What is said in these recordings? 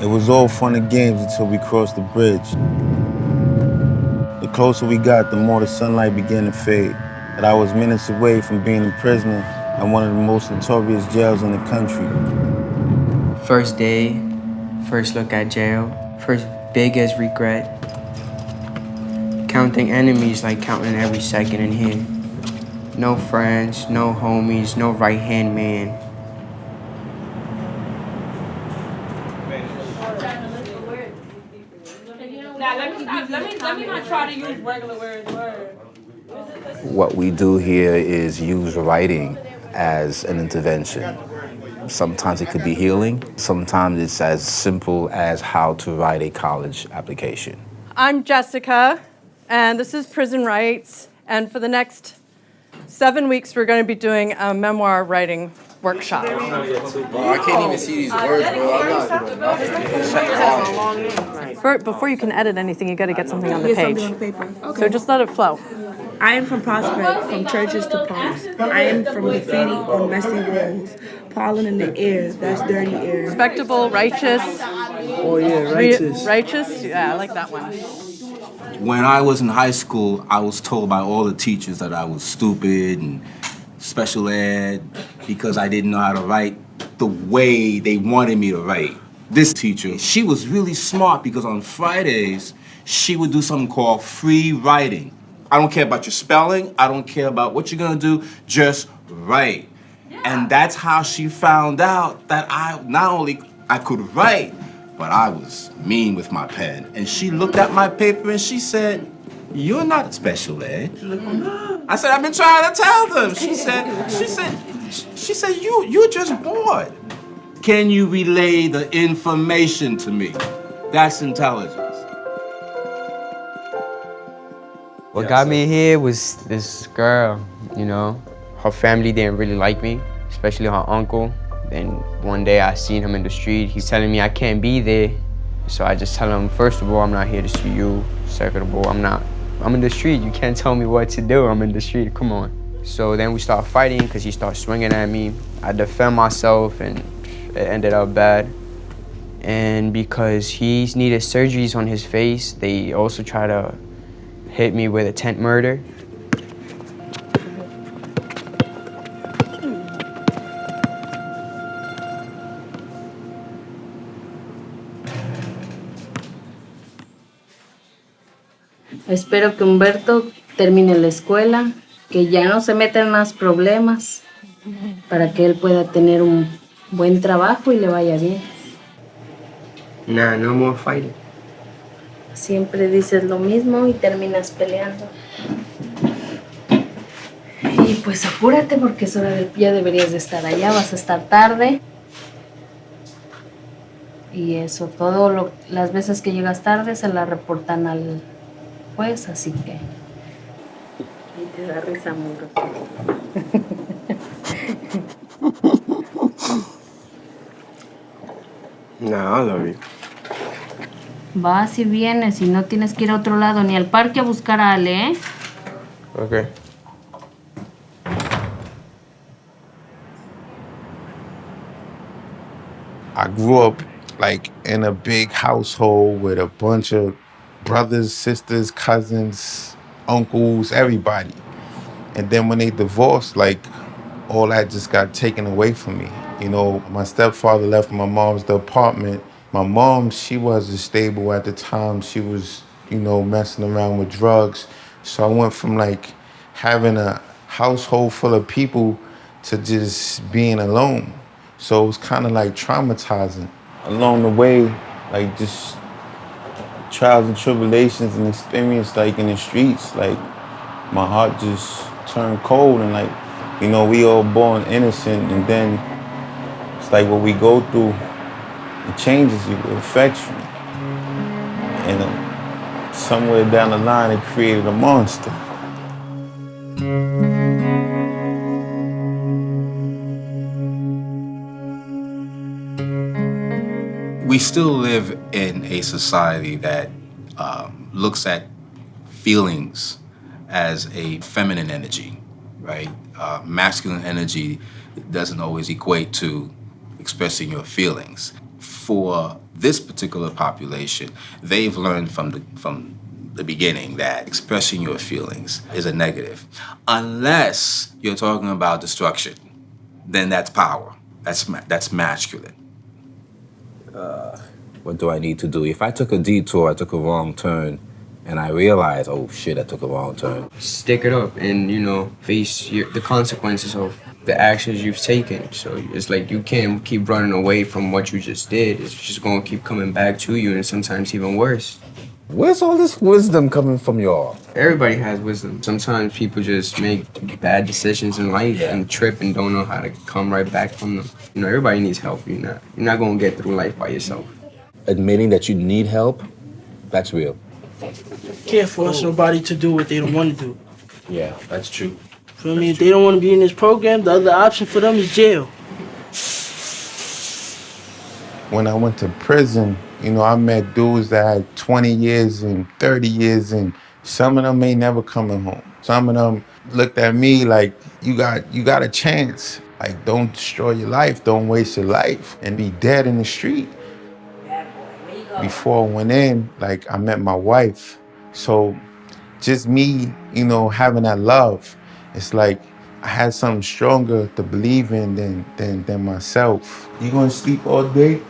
It was all fun and games until we crossed the bridge. The closer we got, the more the sunlight began to fade. That I was minutes away from being in prison at one of the most notorious jails in the country. First day, first look at jail, first biggest regret. Counting enemies like counting every second in here. No friends, no homies, no right-hand man. Now let me not try to use regular words. What we do here is use writing as an intervention. Sometimes it could be healing. Sometimes it's as simple as how to write a college application. I'm Jessica, and this is Prison Rights. And for the next 7 weeks, we're going to be doing a memoir writing workshop. Bro, I can't even see these words, bro. I'm not doing nothing. Before you can edit anything, you got to get something on the page. Okay. So just let it flow. I am from Prospect, from churches to parks. I am from graffiti on messy walls, pollen in the air, that's dirty air. Respectable, righteous. Oh, yeah, righteous. Righteous? Yeah, I like that one. When I was in high school, I was told by all the teachers that I was stupid and special ed because I didn't know how to write the way they wanted me to write. This teacher, she was really smart because on Fridays, she would do something called free writing. I don't care about your spelling. I don't care about what you're gonna do. Just write. Yeah. And that's how she found out that I not only I could write, but I was mean with my pen. And she looked at my paper and she said, "You're not special ed." I said, "I've been trying to tell them." She said, "You're just bored. Can you relay the information to me?" That's intelligence. What got me here was this girl, you know. Her family didn't really like me, especially her uncle. And one day I seen him in the street. He's telling me I can't be there. So I just tell him, first of all, I'm not here to see you. Second of all, I'm in the street. You can't tell me what to do. I'm in the street, come on. So then we start fighting because he starts swinging at me. I defend myself and it ended up bad. And because he's needed surgeries on his face, they also try to hit me with attempt murder. Espero que Humberto termine la escuela, que ya no se meta en más problemas, para que él pueda tener un buen trabajo y le vaya bien. Nah, no more fighting. Siempre dices lo mismo y terminas peleando. Y pues apúrate porque es hora ya deberías de estar allá, vas a estar tarde. Y eso, las veces que llegas tarde se la reportan al juez, así que... Y te da risa, muro. Nah, I love you. Vas y vienes y no tienes que ir a otro lado, ni al parque a buscar a Ale, ¿eh? Okay. I grew up like in a big household with a bunch of brothers, sisters, cousins, uncles, everybody. And then when they divorced, like all that just got taken away from me. You know, my stepfather left my mom's the apartment. My mom, she wasn't stable at the time. She was, you know, messing around with drugs. So I went from like having a household full of people to just being alone. So it was kind of like traumatizing. Along the way, like just trials and tribulations and experience like in the streets, like my heart just turned cold and like, you know, we all born innocent and then it's like what we go through, it changes you, it affects you. And somewhere down the line, it created a monster. We still live in a society that looks at feelings as a feminine energy, right? Masculine energy doesn't always equate to expressing your feelings. for this particular population, they've learned from the beginning that expressing your feelings is a negative. Unless you're talking about destruction, then that's power. That's masculine. What do I need to do? If I took a detour, I took a wrong turn, and I realized, oh shit, I took a wrong turn. Stick it up and, face the consequences of the actions you've taken. So it's like you can't keep running away from what you just did. It's just gonna keep coming back to you, and sometimes even worse. Where's all this wisdom coming from y'all? Everybody has wisdom. Sometimes people just make bad decisions in life and trip and don't know how to come right back from them. Everybody needs help. You're not gonna get through life by yourself. Admitting that you need help, that's real. Can't force nobody to do what they don't want to do. Yeah, that's true. Feel me? If they don't want to be in this program, the other option for them is jail. When I went to prison, I met dudes that had 20 years and 30 years, and some of them ain't never coming home. Some of them looked at me like, you got a chance. Like, don't destroy your life, don't waste your life, and be dead in the street. Before I went in, I met my wife. So just me, having that love, it's like I had something stronger to believe in than myself. You gonna sleep all day?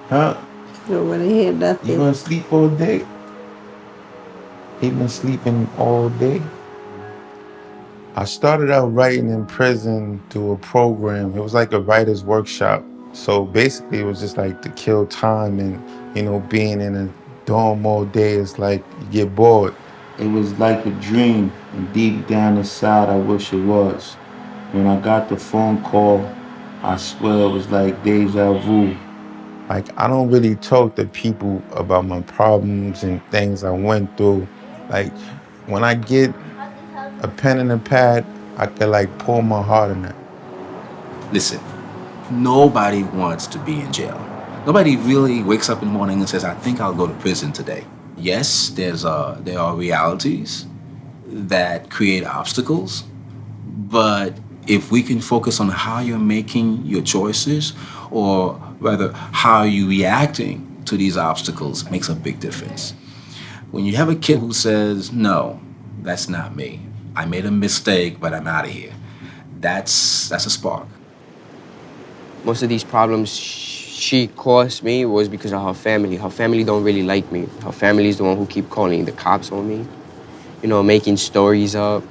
Huh? Don't want to hear nothing. You gonna sleep all day? He been sleeping all day. I started out writing in prison through a program. It was like a writer's workshop. So basically it was just like to kill time, and being in a dorm all day is like you get bored. It was like a dream, and deep down inside I wish it was. When I got the phone call, I swear it was like deja vu. I don't really talk to people about my problems and things I went through. When I get a pen and a pad, I could pour my heart in it. Listen, nobody wants to be in jail. Nobody really wakes up in the morning and says, I think I'll go to prison today. Yes, there are realities that create obstacles, but if we can focus on how you're making your choices, or rather how you're reacting to these obstacles, makes a big difference. When you have a kid who says, no, that's not me. I made a mistake, but I'm out of here. That's a spark. Most of these problems she caused me was because of her family. Her family don't really like me. Her family is the one who keep calling the cops on me, making stories up.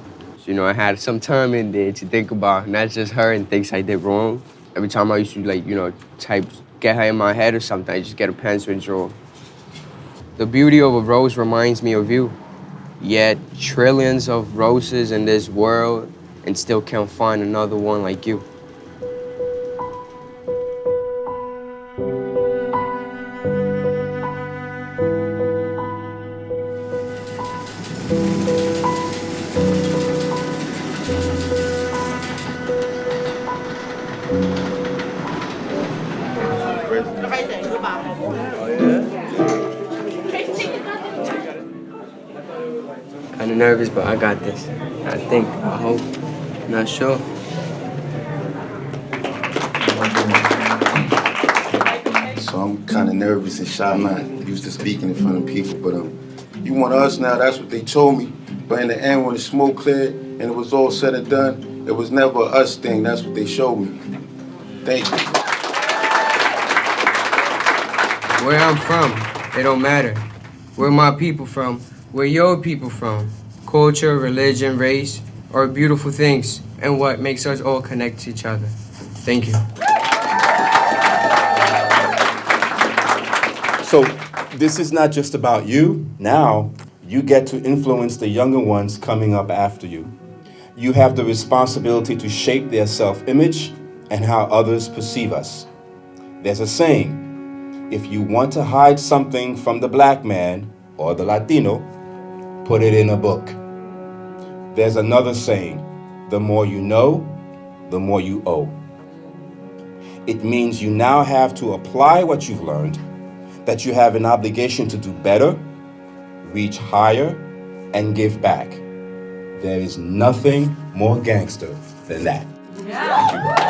So, I had some time in there to think about not just her and things I did wrong. Every time I used to get her in my head or something, I just get a pencil and draw. The beauty of a rose reminds me of you. Yet trillions of roses in this world and still can't find another one like you. Kinda nervous, but I got this. I hope, not sure. So I'm kind of nervous and shy. I'm not used to speaking in front of people, but you want us now, that's what they told me. But in the end, when the smoke cleared and it was all said and done, it was never a us thing. That's what they showed me. Thank you. Where I'm from, it don't matter. Where my people from, where your people from. Culture, religion, race are beautiful things and what makes us all connect to each other. Thank you. So this is not just about you. Now you get to influence the younger ones coming up after you. You have the responsibility to shape their self-image and how others perceive us. There's a saying, if you want to hide something from the black man or the Latino, put it in a book. There's another saying, the more you know, the more you owe. It means you now have to apply what you've learned, that you have an obligation to do better, reach higher, and give back. There is nothing more gangster than that. Yeah.